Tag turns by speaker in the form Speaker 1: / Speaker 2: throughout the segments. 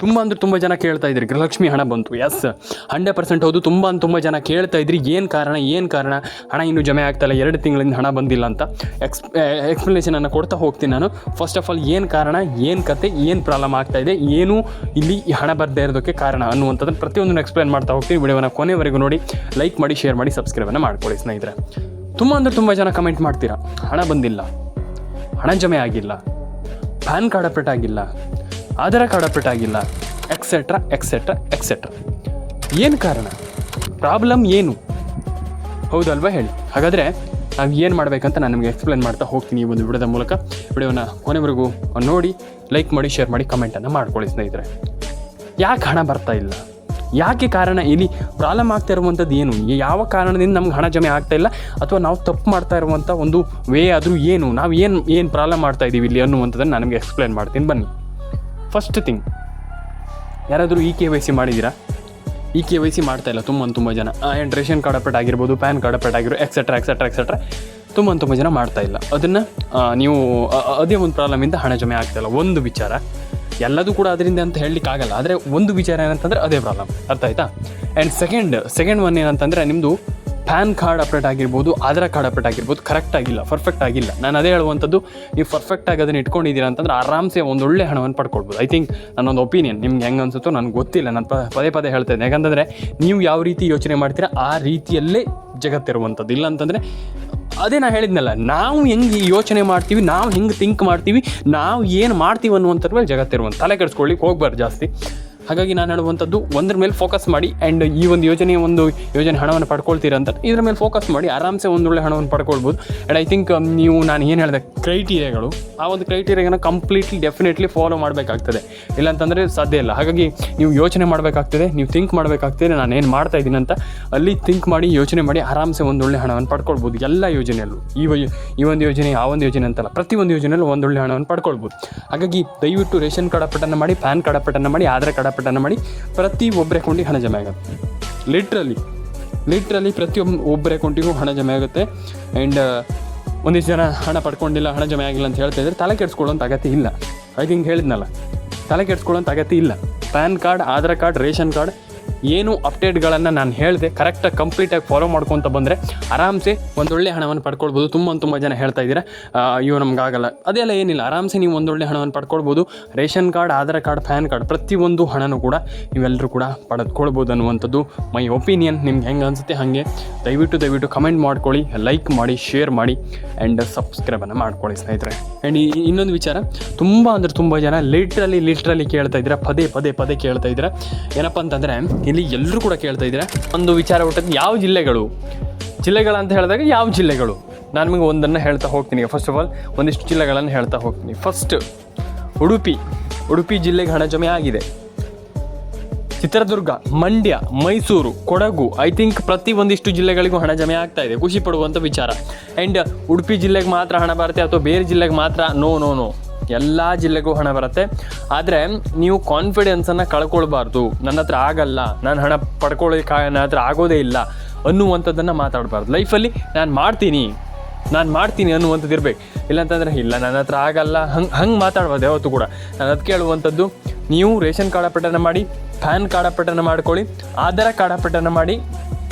Speaker 1: ತುಂಬ ಜನ ಕೇಳ್ತಾ ಇದ್ರಿ ಗೃಹಲಕ್ಷ್ಮಿ ಹಣ ಬಂತು. ಎಸ್ 100% ಹೌದು. ತುಂಬ ಜನ ಕೇಳ್ತಾ ಇದ್ರಿ ಏನು ಕಾರಣ ಹಣ ಇನ್ನೂ ಜಮೆ ಆಗ್ತಾಯಿಲ್ಲ, 2 ತಿಂಗಳಿಂದ ಹಣ ಬಂದಿಲ್ಲ ಅಂತ ಎಕ್ಸ್ಪ್ಲನೇಷನನ್ನು ಕೊಡ್ತಾ ಹೋಗ್ತೀನಿ ನಾನು. ಫಸ್ಟ್ ಆಫ್ ಆಲ್ ಏನು ಕಾರಣ, ಏನು ಕತೆ, ಏನು ಪ್ರಾಬ್ಲಮ್ ಆಗ್ತಾಯಿದೆ, ಏನು ಇಲ್ಲಿ ಹಣ ಬರದೇ ಇರೋದಕ್ಕೆ ಕಾರಣ ಅನ್ನುವಂಥದ್ದನ್ನು ಪ್ರತಿಯೊಂದನ್ನು ಎಕ್ಸ್ಪ್ಲೇನ್ ಮಾಡ್ತಾ ಹೋಗ್ತೀನಿ. ವಿಡಿಯೋನ ಕೊನೆವರೆಗೂ ನೋಡಿ, ಲೈಕ್ ಮಾಡಿ, ಶೇರ್ ಮಾಡಿ, ಸಬ್ಸ್ಕ್ರೈಬನ್ನು ಮಾಡ್ಕೊಳ್ಳಿ ಸ್ನೇಹಿತರೆ. ತುಂಬ ಜನ ಕಮೆಂಟ್ ಮಾಡ್ತೀರಾ, ಹಣ ಬಂದಿಲ್ಲ, ಹಣ ಜಮೆ ಆಗಿಲ್ಲ, ಪ್ಯಾನ್ ಕಾರ್ಡ್ ಅಪ್ಡೇಟ್ ಆಗಿಲ್ಲ, ಆಧಾರ್ ಕಾರ್ಡ್ ಅಪ್ಡೇಟ್ ಆಗಿಲ್ಲ, ಎಕ್ಸೆಟ್ರಾ. ಏನು ಕಾರಣ, ಪ್ರಾಬ್ಲಮ್ ಏನು, ಹೌದಲ್ವಾ ಹೇಳಿ. ಹಾಗಾದರೆ ನಾವು ಏನು ಮಾಡಬೇಕಂತ ನಾನು ನಿಮಗೆ ಎಕ್ಸ್ಪ್ಲೇನ್ ಮಾಡ್ತಾ ಹೋಗ್ತೀನಿ ಈ ಒಂದು ವಿಡಿಯೋದ ಮೂಲಕ. ವಿಡಿಯೋನ ಕೊನೆವರೆಗೂ ನೋಡಿ, ಲೈಕ್ ಮಾಡಿ, ಶೇರ್ ಮಾಡಿ, ಕಮೆಂಟನ್ನು ಮಾಡ್ಕೊಳ್ಳಿ ಸ್ನೇಹಿತರೆ. ಯಾಕೆ ಹಣ ಬರ್ತಾ ಇಲ್ಲ, ಯಾಕೆ ಕಾರಣ, ಇಲ್ಲಿ ಪ್ರಾಬ್ಲಮ್ ಆಗ್ತಾ ಇರುವಂಥದ್ದು ಏನು, ಯಾವ ಕಾರಣದಿಂದ ನಮ್ಗೆ ಹಣ ಜಮೆ ಆಗ್ತಾ ಇಲ್ಲ, ಅಥವಾ ನಾವು ತಪ್ಪು ಮಾಡ್ತಾ ಇರುವಂಥ ಒಂದು ವೇ ಆದರೂ ಏನು, ನಾವು ಏನು ಪ್ರಾಬ್ಲಮ್ ಮಾಡ್ತಾ ಇದ್ದೀವಿ ಇಲ್ಲಿ ಅನ್ನುವಂಥದ್ದನ್ನು ನಾನು ನಿಮಗೆ ಎಕ್ಸ್ಪ್ಲೇನ್ ಮಾಡ್ತೀನಿ ಬನ್ನಿ. ಫಸ್ಟ್ ಥಿಂಗ್, ಯಾರಾದರೂ KYC ಮಾಡಿದ್ದೀರಾ? KYC ಮಾಡ್ತಾ ಇಲ್ಲ ತುಂಬ ಜನ. ಆ್ಯಂಡ್ ರೇಷನ್ ಕಾರ್ಡ್ ಅಪ್ಡೇಟ್ ಆಗಿರ್ಬೋದು, ಪ್ಯಾನ್ ಕಾರ್ಡ್ ಅಪ್ಡೇಟ್ ಆಗಿರೋ ಎಕ್ಸೆಟ್ರಾ ತುಂಬ ಜನ ಮಾಡ್ತಾ ಇಲ್ಲ. ಅದನ್ನು ನೀವು ಅದೇ ಒಂದು ಪ್ರಾಬ್ಲಮಿಂದ ಹಣ ಜಮೆ ಆಗ್ತಾಯಿಲ್ಲ. ಒಂದು ವಿಚಾರ, ಎಲ್ಲದೂ ಕೂಡ ಅದರಿಂದ ಅಂತ ಹೇಳಲಿಕ್ಕಾಗಲ್ಲ, ಆದರೆ ಒಂದು ವಿಚಾರ ಏನಂತಂದರೆ ಅದೇ ಪ್ರಾಬ್ಲಮ್, ಅರ್ಥ ಆಯ್ತಾ? ಆ್ಯಂಡ್ ಸೆಕೆಂಡ್ ಒನ್ ಏನಂತಂದರೆ ನಿಮ್ಮದು ಪ್ಯಾನ್ ಕಾರ್ಡ್ ಅಪ್ಡೇಟ್ ಆಗಿರ್ಬೋದು, ಆಧಾರ್ ಕಾರ್ಡ್ ಅಪ್ಡೇಟ್ ಆಗಿರ್ಬೋದು, ಕರೆಕ್ಟ್ ಆಗಿಲ್ಲ, ಪರ್ಫೆಕ್ಟ್ ಆಗಿಲ್ಲ. ನಾನು ಅದೇ ಹೇಳುವಂಥದ್ದು, ನೀವು ಪರ್ಫೆಕ್ಟಾಗಿ ಅದನ್ನು ಇಟ್ಕೊಂಡಿದ್ದೀರಾ ಅಂತಂದ್ರೆ ಆರಾಮ್ಸೆ ಒಂದು ಒಳ್ಳೆ ಹಣವನ್ನು ಪಡ್ಕೊಳ್ಬೋದು. ಐ ಥಿಂಕ್ ನನ್ನೊಂದು ಒಪಿನಿಯನ್, ನಿಮ್ಗೆ ಹೆಂಗೆ ಅನ್ಸುತ್ತೋ ನನಗೆ ಗೊತ್ತಿಲ್ಲ, ನಾನು ಪದೇ ಹೇಳ್ತಾ ಇದ್ದೀನಿ. ಯಾಕಂತಂದರೆ ನೀವು ಯಾವ ರೀತಿ ಯೋಚನೆ ಮಾಡ್ತೀರಾ ಆ ರೀತಿಯಲ್ಲೇ ಜಗತ್ತಿರುವಂಥದ್ದು. ಇಲ್ಲ ಅಂತಂದರೆ ಅದೇ ನಾನು ಹೇಳಿದ್ನಲ್ಲ, ನಾವು ಹೆಂಗೆ ಯೋಚನೆ ಮಾಡ್ತೀವಿ, ನಾವು ಹೆಂಗೆ ಥಿಂಕ್ ಮಾಡ್ತೀವಿ, ನಾವು ಏನು ಮಾಡ್ತೀವಿ ಅನ್ನುವಂಥದ್ರ ಮೇಲೆ ಜಗತ್ತಿರುವಂಥ. ತಲೆ ಕೆಡಿಸ್ಕೊಳ್ಳಿಕ್ಕೆ ಹೋಗ್ಬಾರ್ದು ಜಾಸ್ತಿ. ಹಾಗಾಗಿ ನಾನು ಹೇಳುವಂಥದ್ದು, ಒಂದ್ರ ಮೇಲೆ ಫೋಕಸ್ ಮಾಡಿ. ಆ್ಯಂಡ್ ಈ ಒಂದು ಯೋಜನೆ ಹಣವನ್ನು ಪಡ್ಕೊಳ್ತೀರ ಅಂತ ಇದರ ಮೇಲೆ ಫೋಕಸ್ ಮಾಡಿ, ಆರಾಮ್ಸೆ ಒಂದೊಳ್ಳೆ ಹಣವನ್ನು ಪಡ್ಕೊಳ್ಬೋದು. ಆ್ಯಂಡ್ ಐ ಥಿಂಕ್ ನೀವು ನಾನು ಏನು ಹೇಳಿದೆ ಕ್ರೈಟೀರಿಯಾಗಳು, ಆ ಒಂದು ಕ್ರೈಟೀರಿಯಾನ ಡೆಫಿನೆಟ್ಲಿ ಫಾಲೋ ಮಾಡಬೇಕಾಗ್ತದೆ, ಇಲ್ಲಾಂತಂದರೆ ಸಾಧ್ಯ ಇಲ್ಲ. ಹಾಗಾಗಿ ನೀವು ಯೋಚನೆ ಮಾಡಬೇಕಾಗ್ತದೆ, ನೀವು ಥಿಂಕ್ ಮಾಡಬೇಕಾಗ್ತದೆ, ನಾನು ಏನು ಮಾಡ್ತಾ ಇದ್ದೀನಿ ಅಂತ ಅಲ್ಲಿ ಥಿಂಕ್ ಮಾಡಿ, ಯೋಚನೆ ಮಾಡಿ, ಆರಾಮ್ಸೆ ಒಂದೊಳ್ಳೆ ಹಣವನ್ನು ಪಡ್ಕೊಳ್ಬೋದು. ಎಲ್ಲ ಯೋಜನೆಯಲ್ಲೂ ಈ ಒಂದು ಯೋಜನೆ, ಆ ಒಂದು ಯೋಜನೆ ಅಂತಲ್ಲ, ಪ್ರತಿಯೊಂದು ಯೋಜನೆಯಲ್ಲೂ ಒಂದೊಳ್ಳೆ ಹಣವನ್ನು ಪಡ್ಕೊಳ್ಬೋದು. ಹಾಗಾಗಿ ದಯವಿಟ್ಟು ರೇಷನ್ ಕಾರ್ಡ್ ಅಪ್ಡೇಟನ್ನು ಮಾಡಿ, ಪ್ಯಾನ್ ಕಾರ್ಡ್ ಅಪ್ಡೇಟನ್ನು ಮಾಡಿ, ಆಧಾರ್ ಕಾರ್ಡ್ ಅಪ್ಡೇಟನ್ನು ಮಾಡಿ, ಪ್ರತಿಯೊಬ್ಬರ ಅಕೌಂಟಿಗೆ ಹಣ ಜಮೆ ಆಗುತ್ತೆ. ಲಿಟ್ರಲಿ ಪ್ರತಿಯೊಬ್ಬರ ಅಕೌಂಟಿಗೂ ಹಣ ಜಮೆ ಆಗುತ್ತೆ. ಆ್ಯಂಡ್ ಒಂದಿಷ್ಟು ಜನ ಹಣ ಪಡ್ಕೊಂಡಿಲ್ಲ, ಹಣ ಜಮೆ ಆಗಿಲ್ಲ ಅಂತ ಹೇಳ್ತಾ ಇದ್ದಾರೆ. ತಲೆ ಕೆಡಿಸ್ಕೊಳ್ಳೋಂಥ ಅಗತ್ಯ ಇಲ್ಲ. ಐ ಥಿಂಕ್ ಹೇಳಿದ್ನಲ್ಲ, ತಲೆ ಕೆಡಿಸ್ಕೊಳ್ಳೋಂಥ ಅಗತ್ಯ ಇಲ್ಲ. PAN card, Aadhaar card, ration card ಏನು ಅಪ್ಡೇಟ್ಗಳನ್ನು ನಾನು ಹೇಳಿದೆ ಕರೆಕ್ಟಾಗಿ ಕಂಪ್ಲೀಟಾಗಿ ಫಾಲೋ ಮಾಡ್ಕೊತ ಬಂದರೆ ಆರಾಮ್ಸೆ ಒಂದೊಳ್ಳೆ ಹಣವನ್ನು ಪಡ್ಕೊಳ್ಬೋದು. ತುಂಬ ಜನ ಹೇಳ್ತಾ ಇದ್ದೀರಾ, ಅಯ್ಯೋ ನಮಗಾಗಲ್ಲ, ಅದೆಲ್ಲ ಏನಿಲ್ಲ, ಆರಾಮ್ಸೆ ನೀವು ಒಂದೊಳ್ಳೆ ಹಣವನ್ನು ಪಡ್ಕೊಳ್ಬೋದು. Ration card, Aadhaar card, PAN card ಪ್ರತಿಯೊಂದು ಹಣನೂ ಕೂಡ ನೀವೆಲ್ಲರೂ ಕೂಡ ಪಡೆದುಕೊಳ್ಬೋದು ಅನ್ನುವಂಥದ್ದು ಮೈ ಒಪಿನಿಯನ್. ನಿಮ್ಗೆ ಹೆಂಗೆ ಅನಿಸುತ್ತೆ ಹಾಗೆ ದಯವಿಟ್ಟು ಕಮೆಂಟ್ ಮಾಡ್ಕೊಳ್ಳಿ, ಲೈಕ್ ಮಾಡಿ, ಶೇರ್ ಮಾಡಿ, ಆ್ಯಂಡ್ ಸಬ್ಸ್ಕ್ರೈಬನ್ನು ಮಾಡ್ಕೊಳ್ಳಿ ಸ್ನೇಹಿತರೆ. ಆ್ಯಂಡ್ ಇನ್ನೊಂದು ವಿಚಾರ, ತುಂಬ ಜನ ಲಿಟ್ರಲಿ ಕೇಳ್ತಾ ಇದ್ದೀರಾ, ಪದೇ ಕೇಳ್ತಾ ಇದ್ದೀರಾ. ಏನಪ್ಪ ಅಂತಂದರೆ ಇಲ್ಲಿ ಎಲ್ಲರೂ ಕೂಡ ಕೇಳ್ತಾ ಇದ್ದೀರಾ, ಒಂದು ವಿಚಾರ ಹುಟ್ಟದ್ದು, ಯಾವ ಜಿಲ್ಲೆಗಳಂತ ಹೇಳಿದಾಗ ಯಾವ ಜಿಲ್ಲೆಗಳು, ನಾನು ನಿಮಗೆ ಒಂದನ್ನು ಹೇಳ್ತಾ ಹೋಗ್ತೀನಿ. ಫಸ್ಟ್ ಆಫ್ ಆಲ್ ಒಂದಿಷ್ಟು ಜಿಲ್ಲೆಗಳನ್ನು ಹೇಳ್ತಾ ಹೋಗ್ತೀನಿ. ಫಸ್ಟ್ ಉಡುಪಿ ಜಿಲ್ಲೆಗೆ ಹಣ ಜಮೆ ಆಗಿದೆ. ಚಿತ್ರದುರ್ಗ, ಮಂಡ್ಯ, ಮೈಸೂರು, ಕೊಡಗು, ಐ ಥಿಂಕ್ ಒಂದಿಷ್ಟು ಜಿಲ್ಲೆಗಳಿಗೂ ಹಣ ಜಮೆ ಆಗ್ತಾ ಇದೆ, ಖುಷಿ ಪಡುವಂಥ ವಿಚಾರ. ಆ್ಯಂಡ್ ಉಡುಪಿ ಜಿಲ್ಲೆಗೆ ಮಾತ್ರ ಹಣ ಬರುತ್ತೆ ಅಥವಾ ಬೇರೆ ಜಿಲ್ಲೆಗೆ ಮಾತ್ರ? ನೋ, ಎಲ್ಲ ಜಿಲ್ಲೆಗೂ ಹಣ ಬರುತ್ತೆ. ಆದರೆ ನೀವು ಕಾನ್ಫಿಡೆನ್ಸನ್ನು ಕಳ್ಕೊಳ್ಬಾರ್ದು. ನನ್ನ ಹತ್ರ ಆಗಲ್ಲ, ನಾನು ಹಣ ಪಡ್ಕೊಳ್ಳೋಕೆ ನನ್ನ ಹತ್ರ ಆಗೋದೇ ಇಲ್ಲ ಅನ್ನುವಂಥದ್ದನ್ನು ಮಾತಾಡಬಾರ್ದು. ಲೈಫಲ್ಲಿ ನಾನು ಮಾಡ್ತೀನಿ ಅನ್ನುವಂಥದ್ದು ಇರಬೇಕು. ಇಲ್ಲಾಂತಂದರೆ ಇಲ್ಲ ನನ್ನ ಹತ್ರ ಆಗಲ್ಲ, ಹಂಗೆ ಮಾತಾಡ್ಬಾರ್ದು ಯಾವತ್ತೂ ಕೂಡ. ನಾನು ಅದಕ್ಕೆ ಹೇಳುವಂಥದ್ದು, ನೀವು ರೇಷನ್ ಕಾರ್ಡ್ ಅಪ್ಡೇಟನ್ನು ಮಾಡಿ, ಪ್ಯಾನ್ ಕಾರ್ಡ್ ಅಪ್ಡೇಟನ್ನು ಮಾಡ್ಕೊಳ್ಳಿ, ಆಧಾರ್ ಕಾರ್ಡ್ ಅಪ್ಡೇಟನ್ನು ಮಾಡಿ.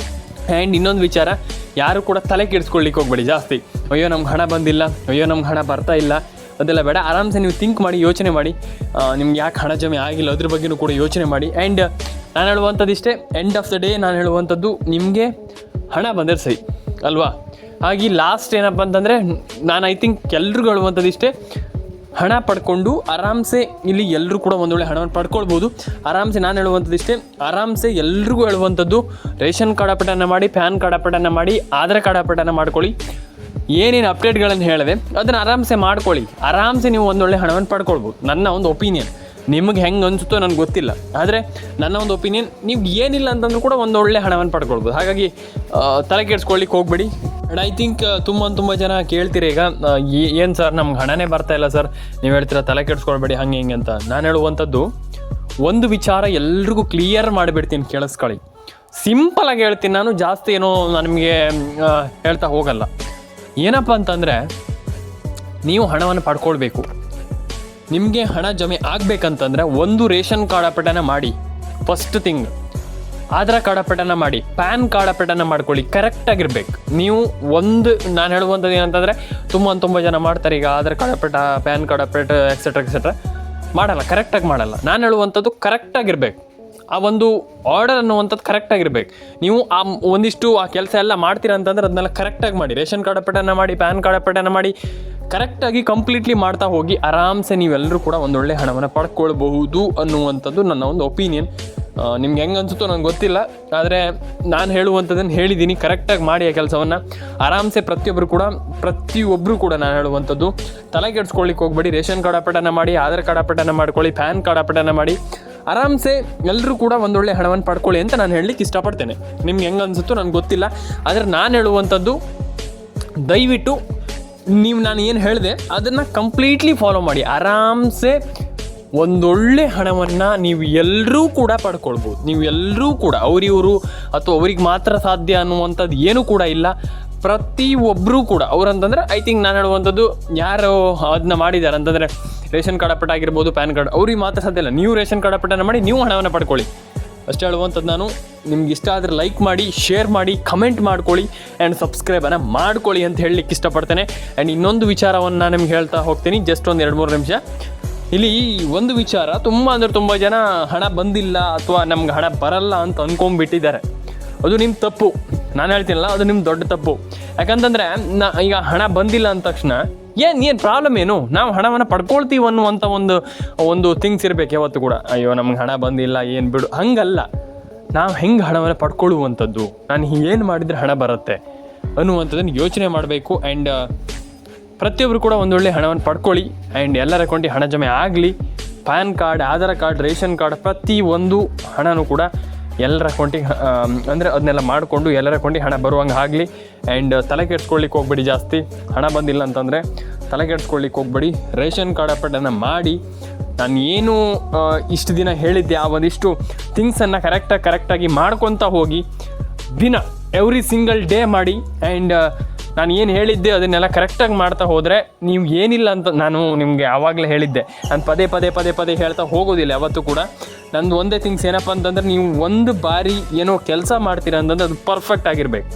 Speaker 1: ಆ್ಯಂಡ್ ಇನ್ನೊಂದು ವಿಚಾರ, ಯಾರು ಕೂಡ ತಲೆ ಕೆಡಿಸ್ಕೊಳ್ಳಿಕ್ಕೆ ಹೋಗ್ಬೇಡಿ ಜಾಸ್ತಿ. ಅಯ್ಯೋ ನಮ್ಗೆ ಹಣ ಬಂದಿಲ್ಲ, ಅಯ್ಯೋ ನಮ್ಗೆ ಹಣ ಬರ್ತಾ ಇಲ್ಲ, ಅದೆಲ್ಲ ಬೇಡ. ಆರಾಮ್ಸೆ ನೀವು ಥಿಂಕ್ ಮಾಡಿ, ಯೋಚನೆ ಮಾಡಿ, ನಿಮ್ಗೆ ಯಾಕೆ ಹಣ ಜಮೆ ಆಗಿಲ್ಲ ಅದ್ರ ಬಗ್ಗೆಯೂ ಕೂಡ ಯೋಚನೆ ಮಾಡಿ. ಆ್ಯಂಡ್ ನಾನು ಹೇಳುವಂಥದ್ದು ಇಷ್ಟೇ, ಎಂಡ್ ಆಫ್ ದ ಡೇ ನಾನು ಹೇಳುವಂಥದ್ದು, ನಿಮಗೆ ಹಣ ಬಂದರೆ ಸರಿ ಅಲ್ವಾ. ಹಾಗೆ ಲಾಸ್ಟ್ ಏನಪ್ಪ ಅಂತಂದರೆ, ನಾನು ಐ ಥಿಂಕ್ ಎಲ್ರಿಗೂ ಹೇಳುವಂಥದ್ದು ಇಷ್ಟೇ, ಹಣ ಪಡ್ಕೊಂಡು ಆರಾಮ್ಸೆ ಇಲ್ಲಿ ಎಲ್ಲರೂ ಕೂಡ ಒಂದೊಳ್ಳೆ ಹಣವನ್ನು ಪಡ್ಕೊಳ್ಬೋದು. ಆರಾಮ್ಸೆ ನಾನು ಹೇಳುವಂಥದ್ದು ಇಷ್ಟೇ, ಆರಾಮ್ಸೆ ಎಲ್ರಿಗೂ ಹೇಳುವಂಥದ್ದು, ರೇಷನ್ ಕಾರ್ಡ್ ಅಪ್ಡೇಟನ್ನು ಮಾಡಿ, ಪ್ಯಾನ್ ಕಾರ್ಡ್ ಅಪ್ಡೇಟನ್ನು ಮಾಡಿ, ಆಧಾರ್ ಕಾರ್ಡ್ ಅಪ್ಡೇಟನ್ನು ಮಾಡ್ಕೊಳ್ಳಿ. ಏನೇನು ಅಪ್ಡೇಟ್ಗಳನ್ನು ಹೇಳಿದೆ ಅದನ್ನು ಆರಾಮ್ಸೆ ಮಾಡ್ಕೊಳ್ಳಿ. ಆರಾಮ್ಸೆ ನೀವು ಒಂದೊಳ್ಳೆ ಹಣವನ್ನು ಪಡ್ಕೊಳ್ಬೋದು. ನನ್ನ ಒಂದು ಒಪಿನಿಯನ್, ನಿಮಗೆ ಹೆಂಗೆ ಅನಿಸುತ್ತೋ ನನಗೆ ಗೊತ್ತಿಲ್ಲ, ಆದರೆ ನನ್ನ ಒಂದು ಒಪಿನಿಯನ್, ನೀವು ಏನಿಲ್ಲ ಅಂತಂದ್ರೂ ಕೂಡ ಒಂದೊಳ್ಳೆ ಹಣವನ್ನು ಪಡ್ಕೊಳ್ಬೋದು. ಹಾಗಾಗಿ ತಲೆ ಕೆಡಿಸ್ಕೊಳ್ಳಿಕ್ಕೆ ಹೋಗಬೇಡಿ. ಆ್ಯಂಡ್ ಐ ಥಿಂಕ್ ತುಂಬ ಜನ ಕೇಳ್ತೀರಿ ಈಗ, ಏನು ಸರ್ ನಮ್ಗೆ ಹಣನೇ ಬರ್ತಾಯಿಲ್ಲ ಸರ್, ನೀವು ಹೇಳ್ತೀರಾ ತಲೆ ಕೆಡಿಸ್ಕೊಳ್ಬೇಡಿ ಹಂಗೆ ಹಿಂಗೆ ಅಂತ. ನಾನು ಹೇಳುವಂಥದ್ದು ಒಂದು ವಿಚಾರ ಎಲ್ರಿಗೂ ಕ್ಲಿಯರ್ ಮಾಡಿಬಿಡ್ತೀನಿ, ಕೇಳಿಸ್ಕೊಳ್ಳಿ. ಸಿಂಪಲಾಗಿ ಹೇಳ್ತೀನಿ ನಾನು, ಜಾಸ್ತಿ ಏನೋ ನಿಮಗೆ ಹೇಳ್ತಾ ಹೋಗಲ್ಲ. ಏನಪ್ಪ ಅಂತಂದರೆ, ನೀವು ಹಣವನ್ನು ಪಡ್ಕೊಳ್ಬೇಕು. ನಿಮಗೆ ಹಣ ಜಮೆ ಆಗಬೇಕಂತಂದರೆ ಒಂದು ರೇಷನ್ ಕಾರ್ಡ್ ಅಪಡನ ಮಾಡಿ. ಫಸ್ಟ್ ಥಿಂಗ್ ಆಧಾರ್ ಕಾರ್ಡ್ ಅಪಡನ ಮಾಡಿ, ಪ್ಯಾನ್ ಕಾರ್ಡ್ ಅಪಡನ ಮಾಡ್ಕೊಳ್ಳಿ. ಕರೆಕ್ಟಾಗಿರ್ಬೇಕು. ನೀವು ನಾನು ಹೇಳುವಂಥದ್ದು ಏನಂತಂದರೆ ತುಂಬ ಜನ ಮಾಡ್ತಾರೆ ಈಗ ಆಧಾರ್ ಕಾರ್ಡ್ ಅಪಟ, ಪ್ಯಾನ್ ಕಾರ್ಡ್ ಅಪಟ, ಎಕ್ಸೆಟ್ರಾ ಮಾಡಲ್ಲ, ಕರೆಕ್ಟಾಗಿ ಮಾಡಲ್ಲ. ನಾನು ಹೇಳುವಂಥದ್ದು ಕರೆಕ್ಟಾಗಿರ್ಬೇಕು. ಆ ಒಂದು ಆರ್ಡರ್ ಅನ್ನುವಂಥದ್ದು ಕರೆಕ್ಟಾಗಿರ್ಬೇಕು. ನೀವು ಒಂದಿಷ್ಟು ಆ ಕೆಲಸ ಎಲ್ಲ ಮಾಡ್ತೀರಾ ಅಂತಂದ್ರೆ ಅದನ್ನೆಲ್ಲ ಕರೆಕ್ಟಾಗಿ ಮಾಡಿ. ರೇಷನ್ ಕಾರ್ಡ್ ಅಪಡನ ಮಾಡಿ, ಪ್ಯಾನ್ ಕಾರ್ಡ್ ಅಪಡನ ಮಾಡಿ, ಕರೆಕ್ಟಾಗಿ ಕಂಪ್ಲೀಟ್ಲಿ ಮಾಡ್ತಾ ಹೋಗಿ ಆರಾಮ್ಸೆ ನೀವೆಲ್ಲರೂ ಕೂಡ ಒಂದೊಳ್ಳೆ ಹಣವನ್ನು ಪಡ್ಕೊಳ್ಬಹುದು ಅನ್ನುವಂಥದ್ದು ನನ್ನ ಒಂದು ಒಪಿನಿಯನ್. ನಿಮ್ಗೆ ಹೆಂಗೆ ಅನಿಸುತ್ತೋ ನನಗೆ ಗೊತ್ತಿಲ್ಲ, ಆದರೆ ನಾನು ಹೇಳುವಂಥದ್ದನ್ನು ಹೇಳಿದ್ದೀನಿ. ಕರೆಕ್ಟಾಗಿ ಮಾಡಿ ಆ ಕೆಲಸವನ್ನು ಆರಾಮ್ಸೆ. ಪ್ರತಿಯೊಬ್ಬರು ಕೂಡ ನಾನು ಹೇಳುವಂಥದ್ದು ತಲೆ ಕೆಡಿಸ್ಕೊಳ್ಳಿಕ್ಕೆ ಹೋಗ್ಬೇಡಿ. ರೇಷನ್ ಕಾರ್ಡ್ ಅಪಡನ ಮಾಡಿ, ಆಧಾರ್ ಕಾರ್ಡ್ ಅಪಡನ ಮಾಡ್ಕೊಳ್ಳಿ, ಪ್ಯಾನ್ ಕಾರ್ಡ್ ಅಪಡನ ಮಾಡಿ, ಆರಾಮ್ಸೆ ಎಲ್ಲರೂ ಕೂಡ ಒಂದೊಳ್ಳೆ ಹಣವನ್ನು ಪಡ್ಕೊಳ್ಳಿ ಅಂತ ನಾನು ಹೇಳಲಿಕ್ಕೆ ಇಷ್ಟಪಡ್ತೇನೆ. ನಿಮ್ಗೆ ಹೆಂಗೆ ಅನಿಸುತ್ತೋ ನನಗೆ ಗೊತ್ತಿಲ್ಲ, ಆದರೆ ನಾನು ಹೇಳುವಂಥದ್ದು ದಯವಿಟ್ಟು ನಾನು ಏನು ಹೇಳಿದೆ ಅದನ್ನು ಕಂಪ್ಲೀಟ್ಲಿ ಫಾಲೋ ಮಾಡಿ. ಆರಾಮ್ಸೆ ಒಂದೊಳ್ಳೆ ಹಣವನ್ನು ನೀವು ಎಲ್ಲರೂ ಕೂಡ ಪಡ್ಕೊಳ್ಬೋದು. ನೀವು ಎಲ್ಲರೂ ಕೂಡ ಅವರಿವರು ಅಥವಾ ಅವ್ರಿಗೆ ಮಾತ್ರ ಸಾಧ್ಯ ಅನ್ನುವಂಥದ್ದು ಏನೂ ಕೂಡ ಇಲ್ಲ. ಪ್ರತಿಯೊಬ್ಬರೂ ಕೂಡ ಅವ್ರಂತಂದರೆ ಐ ಥಿಂಕ್ ನಾನು ಹೇಳುವಂಥದ್ದು ಯಾರು ಅದನ್ನ ಮಾಡಿದ್ದಾರೆ ಅಂತಂದರೆ ರೇಷನ್ ಕಾರ್ಡ್ ಅಪಟ ಆಗಿರ್ಬೋದು, ಪ್ಯಾನ್ ಕಾರ್ಡ್, ಅವ್ರಿಗೆ ಮಾತ್ರ ಸಾಧ್ಯ ಇಲ್ಲ. ನೀವು ರೇಷನ್ ಕಾರ್ಡ್ ಅಪಟನ ಮಾಡಿ ನೀವು ಹಣವನ್ನು ಪಡ್ಕೊಳ್ಳಿ. ಅಷ್ಟೇ ಹೇಳುವಂಥದ್ದು ನಾನು. ನಿಮ್ಗೆ ಇಷ್ಟ ಆದರೆ ಲೈಕ್ ಮಾಡಿ, ಶೇರ್ ಮಾಡಿ, ಕಮೆಂಟ್ ಮಾಡ್ಕೊಳ್ಳಿ ಆ್ಯಂಡ್ ಸಬ್ಸ್ಕ್ರೈಬನ್ನು ಮಾಡ್ಕೊಳ್ಳಿ ಅಂತ ಹೇಳಲಿಕ್ಕೆ ಇಷ್ಟಪಡ್ತೇನೆ. ಆ್ಯಂಡ್ ಇನ್ನೊಂದು ವಿಚಾರವನ್ನು ನಾನು ನಿಮ್ಗೆ ಹೇಳ್ತಾ ಹೋಗ್ತೀನಿ, ಜಸ್ಟ್ ಒಂದು 2-3 ನಿಮಿಷ. ಇಲ್ಲಿ ಒಂದು ವಿಚಾರ, ತುಂಬ ಜನ ಹಣ ಬಂದಿಲ್ಲ ಅಥವಾ ನಮ್ಗೆ ಹಣ ಬರಲ್ಲ ಅಂತ ಅಂದ್ಕೊಂಡ್ಬಿಟ್ಟಿದ್ದಾರೆ. ಅದು ನಿಮ್ಮ ತಪ್ಪು. ನಾನು ಹೇಳ್ತೀನಲ್ಲ, ಅದು ನಿಮ್ಮ ದೊಡ್ಡ ತಪ್ಪು. ಯಾಕಂತಂದರೆ ಈಗ ಹಣ ಬಂದಿಲ್ಲ ಅಂದ ತಕ್ಷಣ ಏನು ಪ್ರಾಬ್ಲಮ್ ಏನು, ನಾವು ಹಣವನ್ನು ಪಡ್ಕೊಳ್ತೀವಿ ಅನ್ನುವಂಥ ಒಂದು ಥಿಂಗ್ಸ್ ಇರಬೇಕು ಯಾವತ್ತು ಕೂಡ. ಅಯ್ಯೋ ನಮ್ಗೆ ಹಣ ಬಂದಿಲ್ಲ ಏನು ಬಿಡು, ಹಂಗಲ್ಲ. ನಾವು ಹೆಂಗೆ ಹಣವನ್ನು ಪಡ್ಕೊಳ್ಳುವಂಥದ್ದು, ನಾನು ಏನು ಮಾಡಿದರೆ ಹಣ ಬರುತ್ತೆ ಅನ್ನುವಂಥದ್ದನ್ನು ಯೋಚನೆ ಮಾಡಬೇಕು. ಆ್ಯಂಡ್ ಪ್ರತಿಯೊಬ್ಬರು ಕೂಡ ಒಂದೊಳ್ಳೆ ಹಣವನ್ನು ಪಡ್ಕೊಳ್ಳಿ. ಆ್ಯಂಡ್ ಎಲ್ಲರ ಅಕೌಂಟಿಗೆ ಹಣ ಜಮೆ ಆಗಲಿ. PAN card, Aadhaar card, ration card, ಪ್ರತಿಯೊಂದು ಹಣನೂ ಕೂಡ ಎಲ್ಲರ ಅಕೌಂಟಿಗೆ ಅಂದರೆ ಅದನ್ನೆಲ್ಲ ಮಾಡಿಕೊಂಡು ಎಲ್ಲರ ಅಕೌಂಟಿಗೆ ಹಣ ಬರುವಂಗೆ ಆಗಲಿ. ಆ್ಯಂಡ್ ತಲೆ ಕೆಡ್ಸ್ಕೊಳ್ಳಿಕ್ಕೆ ಹೋಗ್ಬೇಡಿ. ಜಾಸ್ತಿ ಹಣ ಬಂದಿಲ್ಲ ಅಂತಂದರೆ ತಲೆ ಕೆಡ್ಸ್ಕೊಳ್ಳಿಕ್ಕೆ ಹೋಗ್ಬೇಡಿ. ರೇಷನ್ ಕಾರ್ಡ್ ಅಪಡನ್ನು ಮಾಡಿ. ನಾನು ಏನು ಇಷ್ಟು ದಿನ ಹೇಳಿದ್ದೆ ಆ ಒಂದಿಷ್ಟು ಥಿಂಗ್ಸನ್ನು ಕರೆಕ್ಟಾಗಿ ಮಾಡ್ಕೊತಾ ಹೋಗಿ, ದಿನ ಎವ್ರಿ ಸಿಂಗಲ್ ಡೇ ಮಾಡಿ. ಆ್ಯಂಡ್ ನಾನು ಏನು ಹೇಳಿದ್ದೆ ಅದನ್ನೆಲ್ಲ ಕರೆಕ್ಟಾಗಿ ಮಾಡ್ತಾ ಹೋದರೆ ನೀವು ಏನಿಲ್ಲ ಅಂತ ನಾನು ನಿಮಗೆ ಆವಾಗಲೇ ಹೇಳಿದ್ದೆ. ನಾನು ಪದೇ ಹೇಳ್ತಾ ಹೋಗೋದಿಲ್ಲ ಯಾವತ್ತೂ ಕೂಡ. ನಂದು ಒಂದೇ ಥಿಂಗ್ಸ್ ಏನಪ್ಪ ಅಂತಂದರೆ, ನೀವು ಒಂದು ಬಾರಿ ಏನೋ ಕೆಲಸ ಮಾಡ್ತೀರಾ ಅಂತಂದ್ರೆ ಅದು ಪರ್ಫೆಕ್ಟ್ ಆಗಿರಬೇಕು.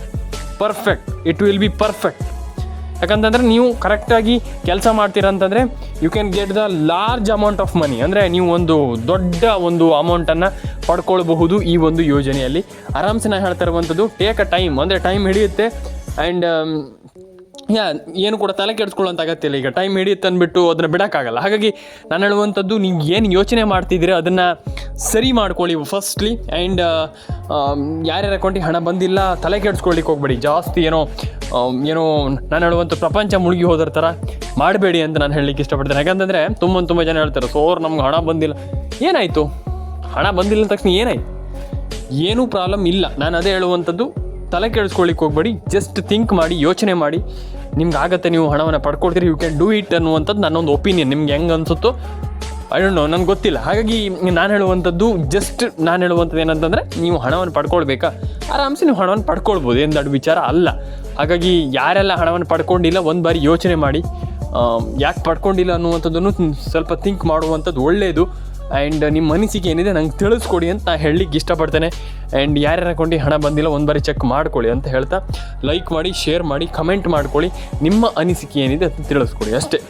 Speaker 1: It will be perfect. ಯಾಕಂತಂದರೆ ನೀವು ಕರೆಕ್ಟಾಗಿ ಕೆಲಸ ಮಾಡ್ತೀರಾ ಅಂತಂದರೆ you can get the large amount of money. ಅಂದರೆ ನೀವು ಒಂದು ದೊಡ್ಡ ಒಂದು ಅಮೌಂಟನ್ನು ಪಡ್ಕೊಳ್ಬಹುದು ಈ ಒಂದು ಯೋಜನೆಯಲ್ಲಿ. ಆರಾಮ್ಸೆ ನಾನು ಹೇಳ್ತಾ ಇರುವಂಥದ್ದು ಟೇಕ್ ಅ ಟೈಮ್, ಅಂದರೆ ಟೈಮ್ ಹಿಡಿಯುತ್ತೆ. ಆ್ಯಂಡ್ ಏನು ಕೂಡ ತಲೆ ಕೆಡಿಸ್ಕೊಳ್ಳೋಂಥ ಅಗತ್ಯ ಇಲ್ಲ. ಈಗ ಟೈಮ್ ಹಿಡಿಯುತ್ತೆ ಅಂದ್ಬಿಟ್ಟು ಅದನ್ನು ಬಿಡೋಕ್ಕಾಗಲ್ಲ. ಹಾಗಾಗಿ ನಾನು ಹೇಳುವಂಥದ್ದು, ನೀವು ಏನು ಯೋಚನೆ ಮಾಡ್ತಿದ್ದೀರಿ ಅದನ್ನು ಸರಿ ಮಾಡ್ಕೊಳ್ಳಿ ಫಸ್ಟ್ಲಿ. ಆ್ಯಂಡ್ ಯಾರ್ಯಾರ ಅಕೌಂಟಿಗೆ ಹಣ ಬಂದಿಲ್ಲ ತಲೆ ಕೆಡಿಸ್ಕೊಳ್ಳಿಕ್ಕೆ ಹೋಗ್ಬೇಡಿ. ಜಾಸ್ತಿ ಏನೋ ನಾನು ಹೇಳುವಂಥ ಪ್ರಪಂಚ ಮುಳುಗಿ ಹೋದ್ರ ಥರ ಮಾಡಬೇಡಿ ಅಂತ ನಾನು ಹೇಳಲಿಕ್ಕೆ ಇಷ್ಟಪಡ್ತೇನೆ. ಯಾಕಂತಂದರೆ ತುಂಬ ಜನ ಹೇಳ್ತಾರೆ, ನಮ್ಗೆ ಹಣ ಬಂದಿಲ್ಲ. ಏನಾಯಿತು? ಹಣ ಬಂದಿಲ್ಲ ಅಂದ ತಕ್ಷಣ ಏನಾಯಿತು? ಏನೂ ಪ್ರಾಬ್ಲಮ್ ಇಲ್ಲ. ನಾನು ಅದೇ ಹೇಳುವಂಥದ್ದು, ತಲೆ ಕೆಡಿಸ್ಕೊಳ್ಳಿಕ್ಕೆ ಹೋಗ್ಬೇಡಿ. ಜಸ್ಟ್ ಥಿಂಕ್ ಮಾಡಿ, ಯೋಚನೆ ಮಾಡಿ. ನಿಮ್ಗೆ ಆಗತ್ತೆ, ನೀವು ಹಣವನ್ನು ಪಡ್ಕೊಳ್ತೀರಿ, ಯು ಕ್ಯಾನ್ ಡೂ ಇಟ್ ಅನ್ನುವಂಥದ್ದು ನನ್ನೊಂದು ಒಪಿನಿಯನ್. ನಿಮ್ಗೆ ಹೆಂಗೆ ಅನಿಸುತ್ತೋ ಐ ಡೋಂಟ್ ನೋ, ನನಗೆ ಗೊತ್ತಿಲ್ಲ. ಹಾಗಾಗಿ ನಾನು ಹೇಳುವಂಥದ್ದು ಏನಂತಂದರೆ, ನೀವು ಹಣವನ್ನು ಪಡ್ಕೊಳ್ಬೇಕಾ, ಆರಾಮ್ಸೆ ನೀವು ಹಣವನ್ನು ಪಡ್ಕೊಳ್ಬೋದು. ಏನು ದೊಡ್ಡ ವಿಚಾರ ಅಲ್ಲ. ಹಾಗಾಗಿ ಯಾರೆಲ್ಲ ಹಣವನ್ನು ಪಡ್ಕೊಂಡಿಲ್ಲ ಒಂದು ಬಾರಿ ಯೋಚನೆ ಮಾಡಿ, ಯಾಕೆ ಪಡ್ಕೊಂಡಿಲ್ಲ ಅನ್ನುವಂಥದ್ದನ್ನು ಸ್ವಲ್ಪ ಥಿಂಕ್ ಮಾಡುವಂಥದ್ದು ಒಳ್ಳೆಯದು. ಆ್ಯಂಡ್ ನಿಮ್ಮ ಅನಿಸಿಕೆ ಏನಿದೆ ನಂಗೆ ತಿಳಿಸ್ಕೊಡಿ ಅಂತ ನಾನು ಹೇಳಲಿಕ್ಕೆ ಇಷ್ಟಪಡ್ತೇನೆ. ಆ್ಯಂಡ್ ಯಾರ್ಯಾರ ಅಕೌಂಟಿಗೆ ಹಣ ಬಂದಿಲ್ಲ ಒಂದು ಬಾರಿ ಚೆಕ್ ಮಾಡ್ಕೊಳ್ಳಿ ಅಂತ ಹೇಳ್ತಾ, ಲೈಕ್ ಮಾಡಿ, ಶೇರ್ ಮಾಡಿ, ಕಮೆಂಟ್ ಮಾಡ್ಕೊಳ್ಳಿ. ನಿಮ್ಮ ಅನಿಸಿಕೆ ಏನಿದೆ ಅದನ್ನು ತಿಳಿಸ್ಕೊಡಿ ಅಷ್ಟೇ.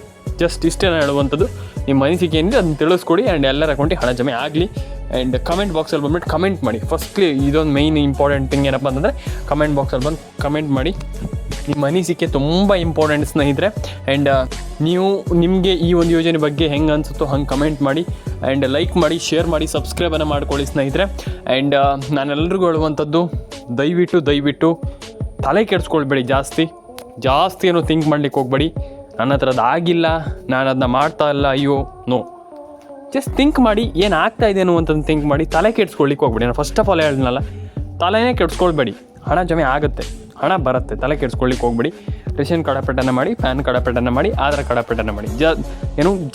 Speaker 1: ಜಸ್ಟ್ ಇಷ್ಟೇ ನಾನು ಹೇಳುವಂಥದ್ದು. ನಿಮ್ಮ ಅನಿಸಿಕೆ ಏನಿದೆ ಅದನ್ನು ತಿಳಿಸ್ಕೊಡಿ. ಆ್ಯಂಡ್ ಎಲ್ಲರ ಅಕೌಂಟಿಗೆ ಹಣ ಜಮೆ ಆಗಲಿ. ಆ್ಯಂಡ್ ಕಮೆಂಟ್ ಬಾಕ್ಸಲ್ಲಿ ಬಂದುಬಿಟ್ಟು ಕಮೆಂಟ್ ಮಾಡಿ. ಫಸ್ಟ್ಲಿ ಇದೊಂದು ಮೈನ್ ಇಂಪಾರ್ಟೆಂಟ್ ಥಿಂಗ್ ಏನಪ್ಪ ಅಂತಂದರೆ, ಕಮೆಂಟ್ ಬಾಕ್ಸಲ್ಲಿ ಬಂದು ಕಮೆಂಟ್ ಮಾಡಿ. ನಿಮ್ಮ ಅನಿಸಿಕೆ ತುಂಬ ಇಂಪಾರ್ಟೆಂಟ್ ಸ್ನೇಹಿತರೆ. ಆ್ಯಂಡ್ ನಿಮಗೆ ಈ ಒಂದು ಯೋಜನೆ ಬಗ್ಗೆ ಹೆಂಗೆ ಅನಿಸುತ್ತೋ ಹಂಗೆ ಕಮೆಂಟ್ ಮಾಡಿ. ಆ್ಯಂಡ್ ಲೈಕ್ ಮಾಡಿ, ಶೇರ್ ಮಾಡಿ, ಸಬ್ಸ್ಕ್ರೈಬನ್ನು ಮಾಡ್ಕೊಳ್ಳಿ ಸ್ನೇಹಿತರೆ. ಆ್ಯಂಡ್ ನಾನೆಲ್ಲರಿಗೂ ಹೇಳುವಂಥದ್ದು, ದಯವಿಟ್ಟು ತಲೆ ಕೆಡಿಸ್ಕೊಳ್ಬೇಡಿ. ಜಾಸ್ತಿ ಏನೋ ಥಿಂಕ್ ಮಾಡ್ಲಿಕ್ಕೆ ಹೋಗ್ಬೇಡಿ. ನನ್ನ ಹತ್ರ ಅದು ಆಗಿಲ್ಲ, ನಾನು ಅದನ್ನ ಮಾಡ್ತಾ ಇಲ್ಲ, ಅಯ್ಯೋ ನೋ. ಜಸ್ಟ್ ಥಿಂಕ್ ಮಾಡಿ, ಏನು ಆಗ್ತಾ ಇದೆ ಅನ್ನುವಂಥದ್ದು ಥಿಂಕ್ ಮಾಡಿ. ತಲೆ ಕೆಡಿಸ್ಕೊಳ್ಲಿಕ್ಕೆ ಹೋಗ್ಬೇಡಿ. ನಾನು ಫಸ್ಟ್ ಆಫ್ ಆಲ್ ಹೇಳಿದ್ನಲ್ಲ, ತಲೆನೇ ಕೆಡಿಸ್ಕೊಳ್ಬೇಡಿ. ಹಣ ಜಮೆ ಆಗುತ್ತೆ, ಹಣ ಬರುತ್ತೆ. ತಲೆ ಕೆಡಿಸ್ಕೊಳ್ಳಿಕ್ಕೆ ಹೋಗ್ಬೇಡಿ. ರೇಷನ್ ಕಾರ್ಡ್ ಅಪಡನ ಮಾಡಿ, ಪ್ಯಾನ್ ಕಾರ್ಡ್ ಅಪಡನ ಮಾಡಿ, ಆಧಾರ್ ಕಾರ್ಡ್ ಅಪಡನ ಮಾಡಿ.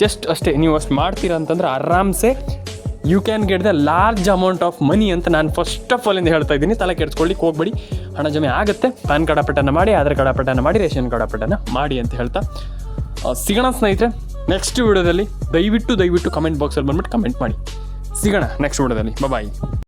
Speaker 1: ಜಸ್ಟ್ ಅಷ್ಟೇ. ನೀವು ಅಷ್ಟು ಮಾಡ್ತೀರಾ ಅಂತಂದ್ರೆ ಆರಾಮ್ಸೆ you can get the large amount of money ಅಂತ ನಾನು ಫಸ್ಟ್ ಆಫ್ ಆಲ್ ಇಂದ ಹೇಳ್ತಾ ಇದ್ದೀನಿ. ತಲೆ ಕೆಡಿಸ್ಕೊಳ್ಳಿಕ್ಕೆ ಹೋಗ್ಬೇಡಿ. ಹಣ ಜಮೆ ಆಗುತ್ತೆ. ಪ್ಯಾನ್ ಕಾರ್ಡ್ ಅಪಡನ ಮಾಡಿ, ಆಧಾರ್ ಕಾರ್ಡ್ ಅಪಡನ ಮಾಡಿ, ರೇಷನ್ ಕಾರ್ಡ್ ಅಪಡನ ಮಾಡಿ ಅಂತ ಹೇಳ್ತಾ ಸಿಗೋಣ ಸ್ನೇಹಿತರೆ. ನೆಕ್ಸ್ಟ್ ವಿಡಿಯೋದಲ್ಲಿ ದಯವಿಟ್ಟು ಕಮೆಂಟ್ ಬಾಕ್ಸಲ್ಲಿ ಬಂದ್ಬಿಟ್ಟು ಕಮೆಂಟ್ ಮಾಡಿ. ಸಿಗೋಣ ನೆಕ್ಸ್ಟ್ ವಿಡಿಯೋದಲ್ಲಿ. ಬಾಯ್.